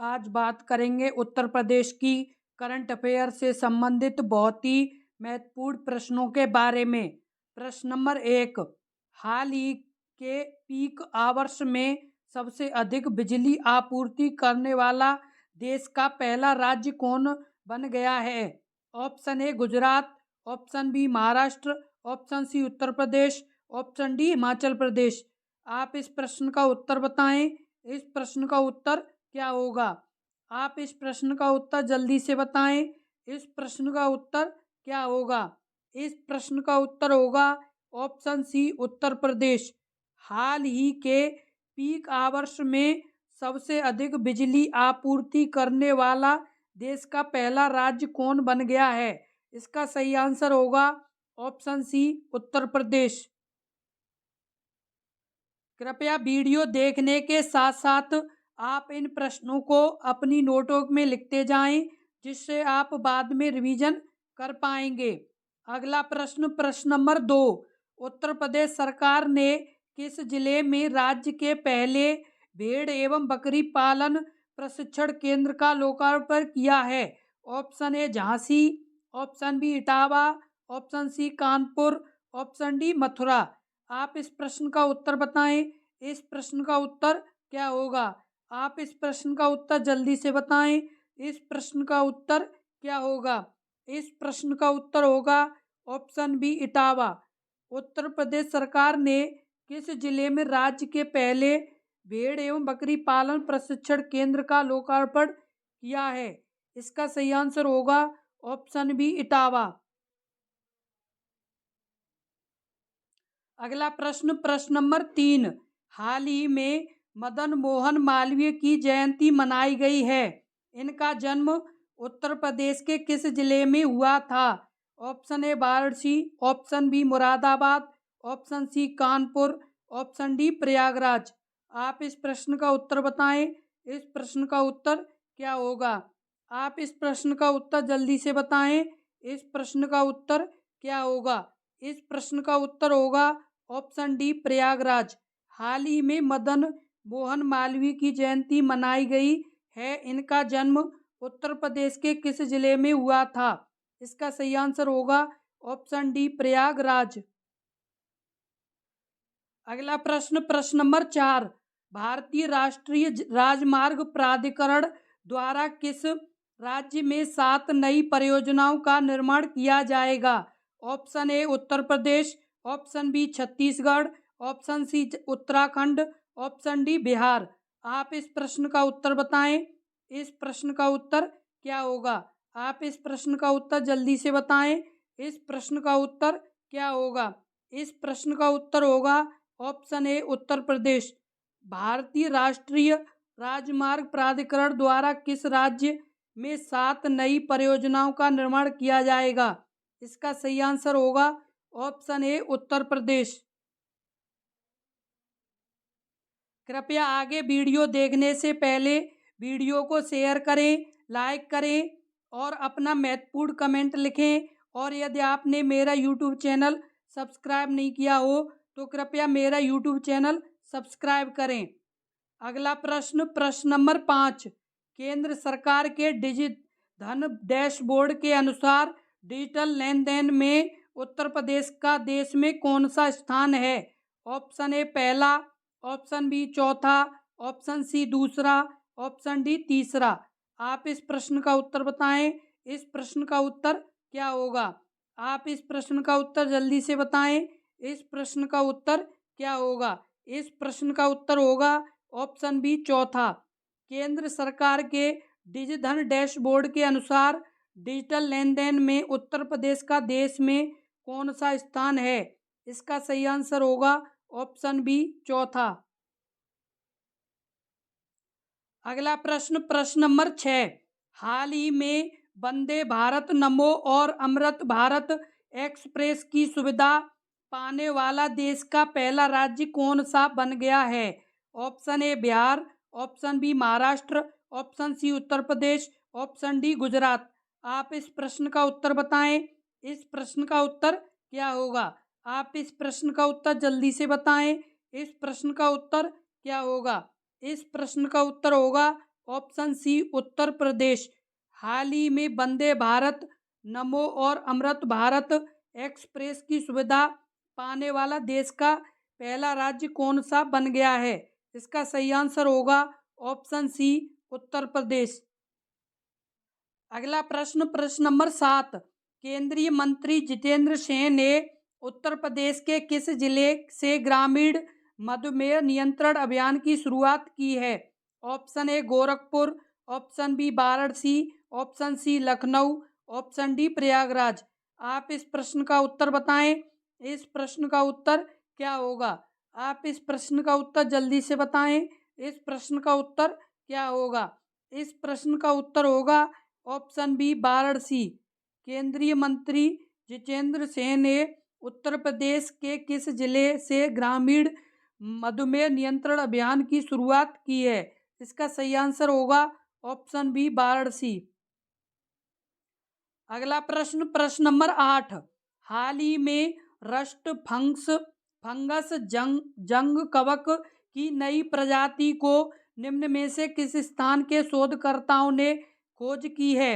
आज बात करेंगे उत्तर प्रदेश की करंट अफेयर से संबंधित बहुत ही महत्वपूर्ण प्रश्नों के बारे में। प्रश्न नंबर 1, हाल ही के पीक आवर्स में सबसे अधिक बिजली आपूर्ति करने वाला देश का पहला राज्य कौन बन गया है? Option A Gujarat, option B Maharashtra, option C Uttar Pradesh, option D Himachal Pradesh. आप इस प्रश्न का उत्तर बताएं। इस प्रश्न का उत्तर क्या होगा? आप इस प्रश्न का उत्तर जल्दी से बताएं। इस प्रश्न का उत्तर क्या होगा? इस प्रश्न का उत्तर होगा ऑप्शन सी उत्तर प्रदेश। हाल ही के पीक आवर्स में सबसे अधिक बिजली आपूर्ति करने वाला देश का पहला राज्य कौन बन गया है? इसका सही आंसर होगा ऑप्शन सी उत्तर प्रदेश। कृपया वीडियो देखने के साथ साथ आप इन प्रश्नों को अपनी नोटबुक में लिखते जाएं, जिससे आप बाद में रिवीजन कर पाएंगे। अगला प्रश्न, प्रश्न नंबर 2, उत्तर प्रदेश सरकार ने किस जिले में राज्य के पहले भेड़ एवं बकरी पालन प्रशिक्षण केंद्र का लोकार्पण किया है? Option A Jhansi, option B Etawah, option C Kanpur, option D Mathura. आप इस प्रश्न का उत्तर बताएं। इस प्रश्न का उत्तर क्या होगा? आप इस प्रश्न का उत्तर जल्दी से बताएं। इस प्रश्न का उत्तर क्या होगा? इस प्रश्न का उत्तर होगा ऑप्शन बी इटावा। उत्तर प्रदेश सरकार ने किस जिले में राज्य के पहले भेड़ एवं बकरी पालन प्रशिक्षण केंद्र का लोकार्पण किया है? इसका सही आंसर होगा ऑप्शन बी इटावा। अगला प्रश्न, प्रश्न नंबर 3, हाल ही में मदन मोहन मालवीय की जयंती मनाई गई है। इनका जन्म उत्तर प्रदेश के किस जिले में हुआ था? Option A Varanasi, option B Moradabad, option C Kanpur, option D Prayagraj. आप इस प्रश्न का उत्तर बताएं। इस प्रश्न का उत्तर क्या होगा? आप इस प्रश्न का उत्तर जल्दी से बताएं। इस प्रश्न का उत्तर क्या होगा? इस प्रश्न का उत्तर होगा ऑप्शन डी प्रयागराज। हाल ही में मदन मोहन मालवीय की जयंती मनाई गई है। इनका जन्म उत्तर प्रदेश के किस जिले में हुआ था? इसका सही आंसर होगा ऑप्शन डी प्रयागराज। अगला प्रश्न, प्रश्न नंबर 4, भारतीय राष्ट्रीय राजमार्ग प्राधिकरण द्वारा किस राज्य में 7 नई परियोजनाओं का निर्माण किया जाएगा? Option A Uttar Pradesh, option B Chhattisgarh, option C Uttarakhand, option D Bihar. आप इस प्रश्न का उत्तर बताएं। इस प्रश्न का उत्तर क्या होगा? आप इस प्रश्न का उत्तर जल्दी से बताएं। इस प्रश्न का उत्तर क्या होगा? इस प्रश्न का उत्तर होगा ऑप्शन ए उत्तर प्रदेश। भारतीय राष्ट्रीय राजमार्ग प्राधिकरण द्वारा किस राज्य में 7 नई परियोजनाओं का निर्माण किया जाएगा? इसका सही आंसर होगा ऑप्शन ए उत्तर प्रदेश। कृपया आगे वीडियो देखने से पहले वीडियो को शेयर करें, लाइक करें और अपना महत्वपूर्ण कमेंट लिखें। और यदि आपने मेरा यूट्यूब चैनल सब्सक्राइब नहीं किया हो तो कृपया मेरा यूट्यूब चैनल सब्सक्राइब करें। अगला प्रश्न, प्रश्न नंबर 5, केंद्र सरकार के डिजिधन डैशबोर्ड के अनुसार डिजिटल लेन देन में उत्तर प्रदेश का देश में कौन सा स्थान है? ऑप्शन ए पहला, ऑप्शन बी चौथा, ऑप्शन सी दूसरा, ऑप्शन डी तीसरा। आप इस प्रश्न का उत्तर बताएं। इस प्रश्न का उत्तर क्या होगा? आप इस प्रश्न का उत्तर जल्दी से बताएं। इस प्रश्न का उत्तर क्या होगा? इस प्रश्न का उत्तर होगा ऑप्शन बी चौथा। केंद्र सरकार के डिजिधन डैशबोर्ड के अनुसार डिजिटल लेन देन में उत्तर प्रदेश का देश में कौन सा स्थान है? इसका सही आंसर होगा ऑप्शन बी चौथा। अगला प्रश्न, प्रश्न नंबर 6, हाल ही में वंदे भारत, नमो और अमृत भारत एक्सप्रेस की सुविधा पाने वाला देश का पहला राज्य कौन सा बन गया है? Option A Bihar, option B Maharashtra, option C Uttar Pradesh, option D Gujarat. आप इस प्रश्न का उत्तर बताएं। इस प्रश्न का उत्तर क्या होगा? आप इस प्रश्न का उत्तर जल्दी से बताएं। इस प्रश्न का उत्तर क्या होगा? इस प्रश्न का उत्तर होगा ऑप्शन सी उत्तर प्रदेश। हाल ही में वंदे भारत, नमो और अमृत भारत एक्सप्रेस की सुविधा पाने वाला देश का पहला राज्य कौन सा बन गया है? इसका सही आंसर होगा ऑप्शन सी उत्तर प्रदेश। अगला प्रश्न, प्रश्न नंबर 7। केंद्रीय मंत्री जितेंद्र सिंह ने उत्तर प्रदेश के किस जिले से ग्रामीण मधुमेह नियंत्रण अभियान की शुरुआत की है? Option A Gorakhpur, option B Varanasi, option C Lucknow, option D Prayagraj. आप इस प्रश्न का उत्तर बताएं। इस प्रश्न का उत्तर क्या होगा? आप इस प्रश्न का उत्तर जल्दी से बताएं। इस प्रश्न का उत्तर क्या होगा? इस प्रश्न का उत्तर होगा ऑप्शन बी वाराणसी। केंद्रीय मंत्री जितेंद्र सिंह ने उत्तर प्रदेश के किस जिले से ग्रामीण मधुमेह नियंत्रण अभियान की शुरुआत की है? इसका सही आंसर होगा ऑप्शन बी वाराणसी। अगला प्रश्न, प्रश्न नंबर 8। हाल ही में रस्ट फंगस जंग कवक की नई प्रजाति को निम्न में से किस स्थान के शोधकर्ताओं ने खोज की है?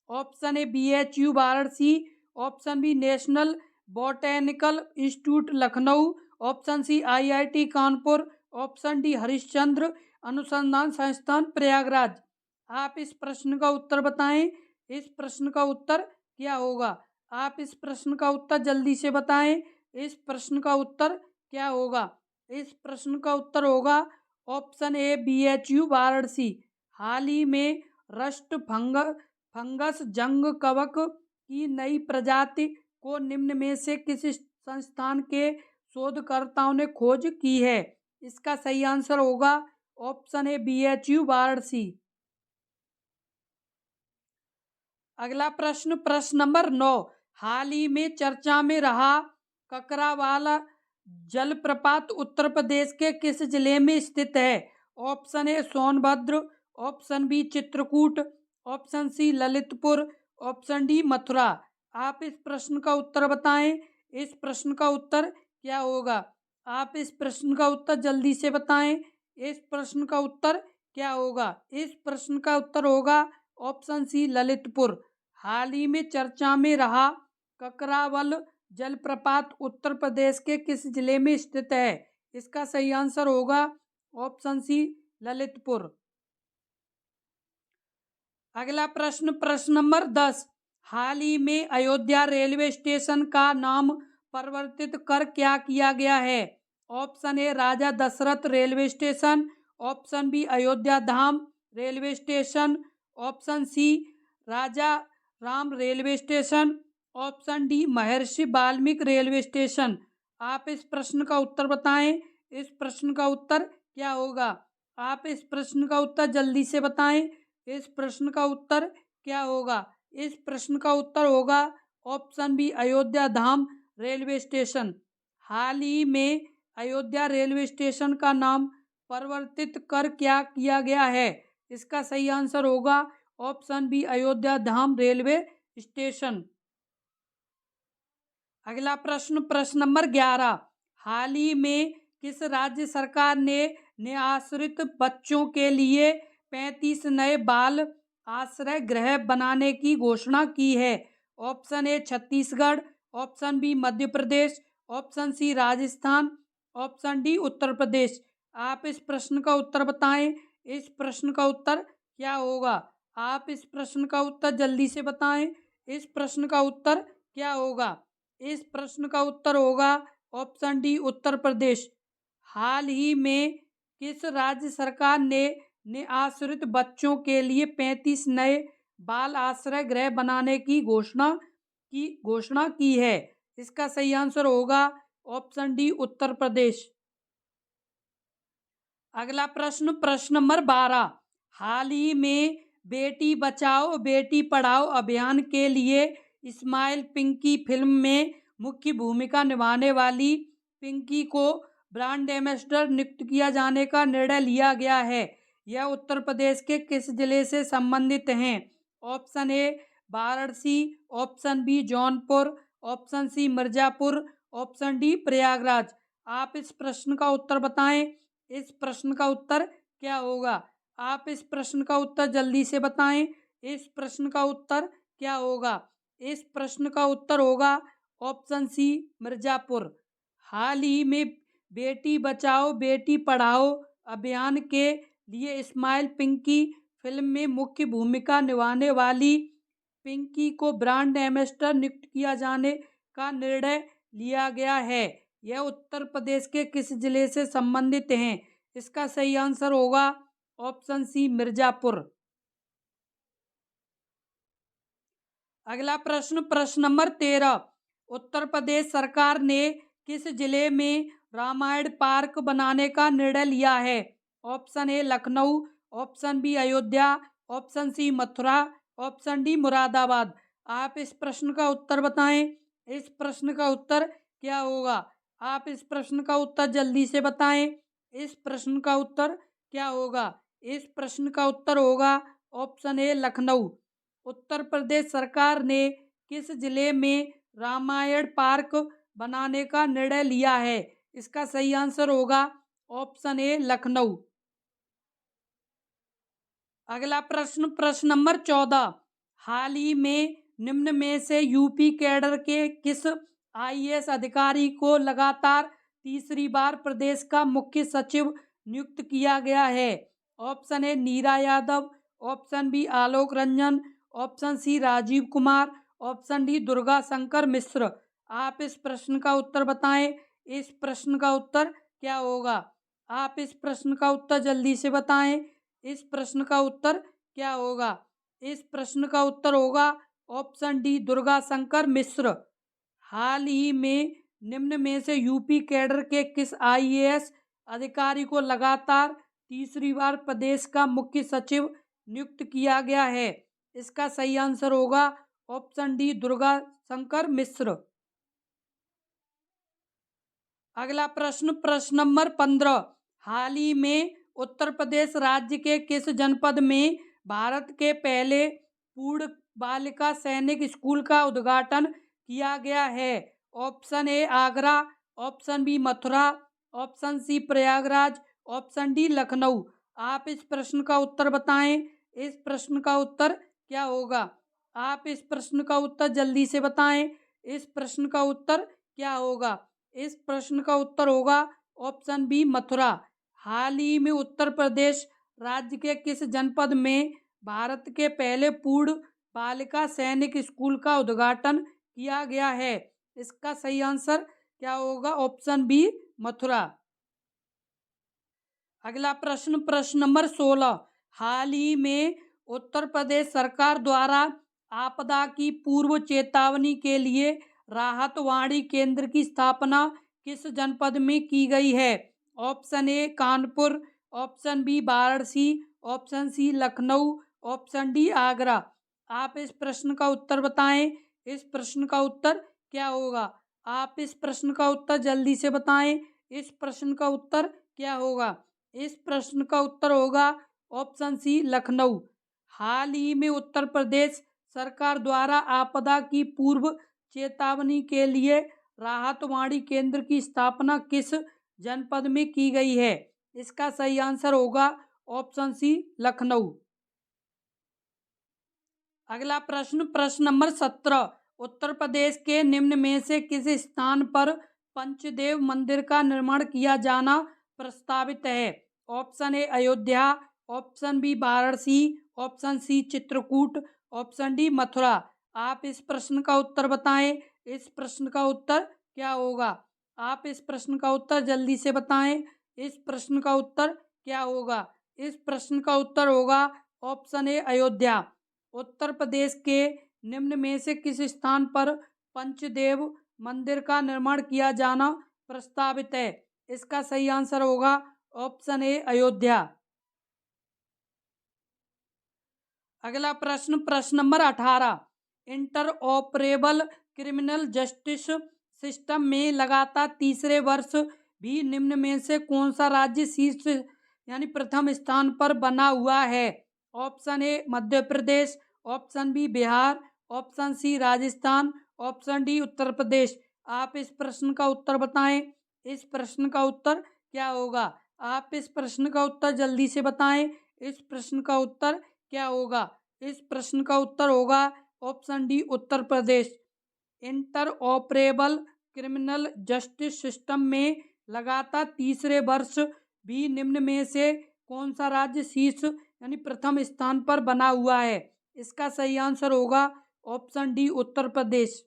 Option A BHU Varanasi, option B national botanical institute Lucknow, option C IIT Kanpur, option D Harishchandra Anusandhan Sansthan Prayagraj. आप इस प्रश्न का उत्तर बताएं। इस प्रश्न का उत्तर क्या होगा? आप इस प्रश्न का उत्तर जल्दी से बताएं। इस प्रश्न का उत्तर क्या होगा? इस प्रश्न का उत्तर होगा ऑप्शन ए BHU वाराणसी। हाल ही में रस्ट फंगस जंग कवक की नई प्रजाति को निम्न में से किस संस्थान के शोधकर्ताओं ने खोज की है? इसका सही आंसर होगा ऑप्शन ए BHU वाराणसी। अगला प्रश्न, प्रश्न नंबर 9। हाल ही में चर्चा में रहा ककरावाला जलप्रपात उत्तर प्रदेश के किस जिले में स्थित है? Option A Sonbhadra, option B Chitrakoot, option C Lalitpur, option D Mathura. आप इस प्रश्न का उत्तर बताएं। इस प्रश्न का उत्तर क्या होगा? आप इस प्रश्न का उत्तर जल्दी से बताएं। इस प्रश्न का उत्तर क्या होगा? इस प्रश्न का उत्तर होगा ऑप्शन सी ललितपुर। हाल ही में चर्चा में रहा ककरावल जलप्रपात उत्तर प्रदेश के किस जिले में स्थित है? इसका सही आंसर होगा ऑप्शन सी ललितपुर। अगला प्रश्न, प्रश्न नंबर 10। हाल ही में अयोध्या रेलवे स्टेशन का नाम परिवर्तित कर क्या किया गया है? Option A Raja Dashrath railway station, option B Ayodhya Dham railway station, option C Raja Ram railway station, option D Maharshi Valmiki railway station. आप इस प्रश्न का उत्तर बताएं। इस प्रश्न का उत्तर क्या होगा? आप इस प्रश्न का उत्तर जल्दी से बताएं। इस प्रश्न का उत्तर क्या होगा? इस प्रश्न का उत्तर होगा option B Ayodhya Dham railway station. हाल ही में अयोध्या रेलवे स्टेशन का नाम परिवर्तित कर क्या किया गया है? इसका सही आंसर होगा option B Ayodhya Dham railway station. अगला प्रश्न, प्रश्न नंबर 11। हाल ही में किस राज्य सरकार ने आश्रित बच्चों के लिए 35 नए बाल आश्रय गृह बनाने की घोषणा की है? Option A Chhattisgarh, option B Madhya Pradesh, option C Rajasthan, option D Uttar Pradesh. आप इस प्रश्न का उत्तर बताएं। इस प्रश्न का उत्तर क्या होगा? आप इस प्रश्न का उत्तर जल्दी से बताएं। इस प्रश्न का उत्तर क्या होगा? इस प्रश्न का उत्तर होगा ऑप्शन डी उत्तर प्रदेश। हाल ही में किस राज्य सरकार ने आश्रित बच्चों के लिए 35 नए बाल आश्रय गृह बनाने की घोषणा की है? इसका सही आंसर होगा ऑप्शन डी उत्तर प्रदेश। अगला प्रश्न, प्रश्न नंबर 12। हाल ही में बेटी बचाओ बेटी पढ़ाओ अभियान के लिए इस्माइल पिंकी फिल्म में मुख्य भूमिका निभाने वाली पिंकी को ब्रांड एम्बेसडर नियुक्त किया जाने का निर्णय लिया गया है? यह उत्तर प्रदेश के किस जिले से संबंधित हैं? Option A Varanasi, option B Jaunpur, option C Mirzapur, option D Prayagraj. आप इस प्रश्न का उत्तर बताएं। इस प्रश्न का उत्तर क्या होगा? आप इस प्रश्न का उत्तर जल्दी से बताएं। इस प्रश्न का उत्तर क्या होगा? इस प्रश्न का उत्तर होगा ऑप्शन सी, मिर्जापुर। हाल ही में बेटी बचाओ बेटी पढ़ाओ अभियान के लिए स्माइल पिंकी फिल्म में मुख्य भूमिका निभाने वाली पिंकी को ब्रांड एम्बेसडर नियुक्त किया जाने का निर्णय लिया गया है। यह उत्तर प्रदेश के किस जिले से संबंधित हैं? इसका सही आंसर होगा ऑप्शन सी, मिर्जापुर। अगला प्रश्न, प्रश्न नंबर 13। उत्तर प्रदेश सरकार ने किस जिले में रामायण पार्क बनाने का निर्णय लिया है? Option A Lucknow, option B Ayodhya, option C Mathura, option D Moradabad. आप इस प्रश्न का उत्तर बताएं। इस प्रश्न का उत्तर क्या होगा? आप इस प्रश्न का उत्तर जल्दी से बताएं। इस प्रश्न का उत्तर क्या होगा? इस प्रश्न का उत्तर होगा ऑप्शन ए लखनऊ। उत्तर प्रदेश सरकार ने किस जिले में रामायण पार्क बनाने का निर्णय लिया है? इसका सही आंसर होगा ऑप्शन ए लखनऊ। अगला प्रश्न, प्रश्न नंबर 14। हाल ही में निम्न में से यूपी कैडर के किस आईएएस अधिकारी को लगातार तीसरी बार प्रदेश का मुख्य सचिव नियुक्त किया गया है? Option A Neera Yadav, option B Alok Ranjan, option C Rajeev Kumar, option D Durga Shankar Mishra. आप इस प्रश्न का उत्तर बताएं। इस प्रश्न का उत्तर क्या होगा? आप इस प्रश्न का उत्तर जल्दी से बताएं। इस प्रश्न का उत्तर क्या होगा? इस प्रश्न का उत्तर होगा ऑप्शन डी, दुर्गा शंकर मिश्र। हाल ही में निम्न में से यूपी कैडर के किस आईएएस अधिकारी को लगातार तीसरी बार प्रदेश का मुख्य सचिव नियुक्त किया गया है? इसका सही आंसर होगा ऑप्शन डी, दुर्गा शंकर मिश्र। अगला प्रश्न, प्रश्न नंबर 15। हाल ही में उत्तर प्रदेश राज्य के किस जनपद में भारत के पहले पूर्ण बालिका सैनिक स्कूल का उद्घाटन किया गया है? Option A Agra, option B Mathura, option C Prayagraj, option D Lucknow. आप इस प्रश्न का उत्तर बताएं। इस प्रश्न का उत्तर क्या होगा? आप इस प्रश्न का उत्तर जल्दी से बताएं। इस प्रश्न का उत्तर क्या होगा? इस प्रश्न का उत्तर होगा ऑप्शन बी, मथुरा। हाल ही में उत्तर प्रदेश राज्य के किस जनपद में भारत के पहले पूर्ण बालिका सैनिक स्कूल का उद्घाटन किया गया है? इसका सही आंसर क्या होगा? Option B, Mathura. अगला प्रश्न, प्रश्न नंबर 16। हाल ही में उत्तर प्रदेश सरकार द्वारा आपदा की पूर्व चेतावनी के लिए राहत वाणी केंद्र की स्थापना किस जनपद में की गई है? Option A Kanpur, option B Varanasi, option C Lucknow, option D Agra. आप इस प्रश्न का उत्तर बताएं। इस प्रश्न का उत्तर क्या होगा? आप इस प्रश्न का उत्तर जल्दी से बताएं। इस प्रश्न का उत्तर क्या होगा? इस प्रश्न का उत्तर होगा ऑप्शन सी, लखनऊ। हाल ही में उत्तर प्रदेश सरकार द्वारा आपदा की पूर्व चेतावनी के लिए राहत वाणी केंद्र की स्थापना किस जनपद में की गई है? इसका सही आंसर होगा ऑप्शन सी, लखनऊ। अगला प्रश्न, प्रश्न नंबर 17। उत्तर प्रदेश के निम्न में से किस स्थान पर पंचदेव मंदिर का निर्माण किया जाना प्रस्तावित है? Option A Ayodhya, option B Varanasi, option C Chitrakoot, option D Mathura. आप इस प्रश्न का उत्तर बताएं। इस प्रश्न का उत्तर क्या होगा? आप इस प्रश्न का उत्तर जल्दी से बताएं। इस प्रश्न का उत्तर क्या होगा? इस प्रश्न का उत्तर होगा ऑप्शन ए अयोध्या। उत्तर प्रदेश के निम्न में से किस स्थान पर पंचदेव मंदिर का निर्माण किया जाना प्रस्तावित है? इसका सही आंसर होगा ऑप्शन ए अयोध्या। अगला प्रश्न, प्रश्न number 18। Inter operable criminal justice system में लगातार तीसरे वर्ष भी निम्न में से कौन सा राज्य शीर्ष यानी प्रथम स्थान पर बना हुआ है? Option A Madhya Pradesh, option B Bihar, option C Rajasthan, option D Uttar Pradesh. आप इस प्रश्न का उत्तर बताएं। इस प्रश्न का उत्तर क्या होगा? आप इस प्रश्न का उत्तर जल्दी से बताएं। इस प्रश्न का उत्तर क्या होगा? इस प्रश्न का उत्तर होगा ऑप्शन डी उत्तर प्रदेश। इंटरऑपरेबल क्रिमिनल जस्टिस सिस्टम में लगातार तीसरे वर्ष भी निम्न में से कौन सा राज्य शीर्ष यानी प्रथम स्थान पर बना हुआ है? इसका सही आंसर होगा ऑप्शन डी उत्तर प्रदेश।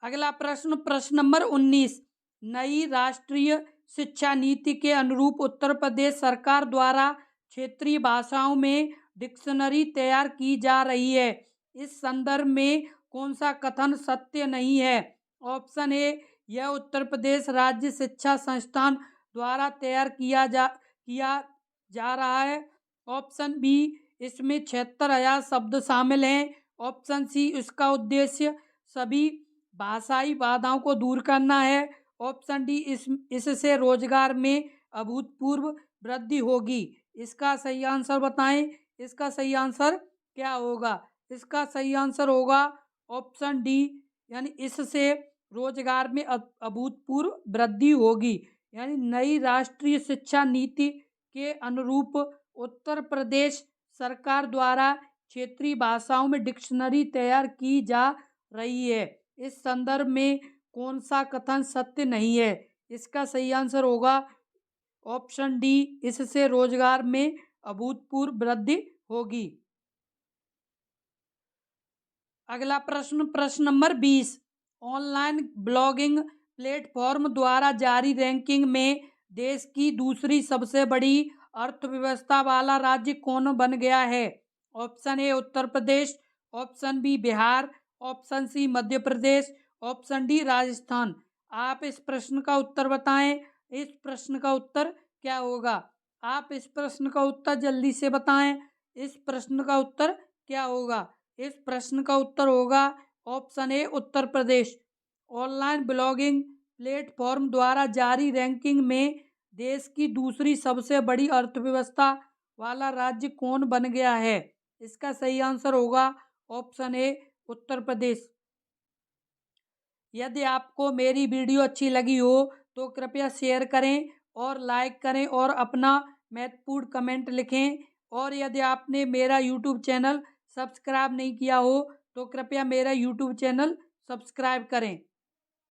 अगला प्रश्न, प्रश्न नंबर 19। नई राष्ट्रीय शिक्षा नीति के अनुरूप उत्तर प्रदेश सरकार द्वारा क्षेत्रीय भाषाओं में डिक्शनरी तैयार की जा रही है। इस संदर्भ में कौन सा कथन सत्य नहीं है? ऑप्शन ए, यह उत्तर प्रदेश राज्य शिक्षा संस्थान द्वारा तैयार किया जा रहा है। ऑप्शन बी, इसमें 76,000 शब्द शामिल हैं। ऑप्शन सी, इसका उद्देश्य सभी भाषाई बाधाओं को दूर करना है। ऑप्शन डी, इससे रोजगार में अभूतपूर्व वृद्धि होगी। इसका सही आंसर बताएं। इसका सही आंसर क्या होगा? इसका सही आंसर होगा ऑप्शन डी, यानी इससे रोजगार में अभूतपूर्व वृद्धि होगी। यानी नई राष्ट्रीय शिक्षा नीति के अनुरूप उत्तर प्रदेश सरकार द्वारा क्षेत्रीय भाषाओं में डिक्शनरी तैयार की जा रही है। इस संदर्भ में कौन सा कथन सत्य नहीं है? इसका सही आंसर होगा ऑप्शन डी, इससे रोजगार में अभूतपूर्व वृद्धि होगी। अगला प्रश्न, प्रश्न नंबर 20। ऑनलाइन ब्लॉगिंग प्लेटफॉर्म द्वारा जारी रैंकिंग में देश की दूसरी सबसे बड़ी अर्थव्यवस्था वाला राज्य कौन बन गया है? Option A Uttar Pradesh, option B Bihar, option C Madhya Pradesh, option D Rajasthan. आप इस प्रश्न का उत्तर बताएं। इस प्रश्न का उत्तर क्या होगा? आप इस प्रश्न का उत्तर जल्दी से बताएं। इस प्रश्न का उत्तर क्या होगा? इस प्रश्न का उत्तर होगा option A Uttar Pradesh. Online blogging platform द्वारा जारी रैंकिंग में देश की दूसरी सबसे बड़ी अर्थव्यवस्था वाला राज्य कौन बन गया है? इसका सही आंसर होगा ऑप्शन ए उत्तर प्रदेश। यदि आपको मेरी वीडियो अच्छी लगी हो तो कृपया शेयर करें और लाइक करें और अपना महत्वपूर्ण कमेंट लिखें। और यदि आपने मेरा यूट्यूब चैनल सब्सक्राइब नहीं किया हो तो कृपया मेरा यूट्यूब चैनल सब्सक्राइब करें।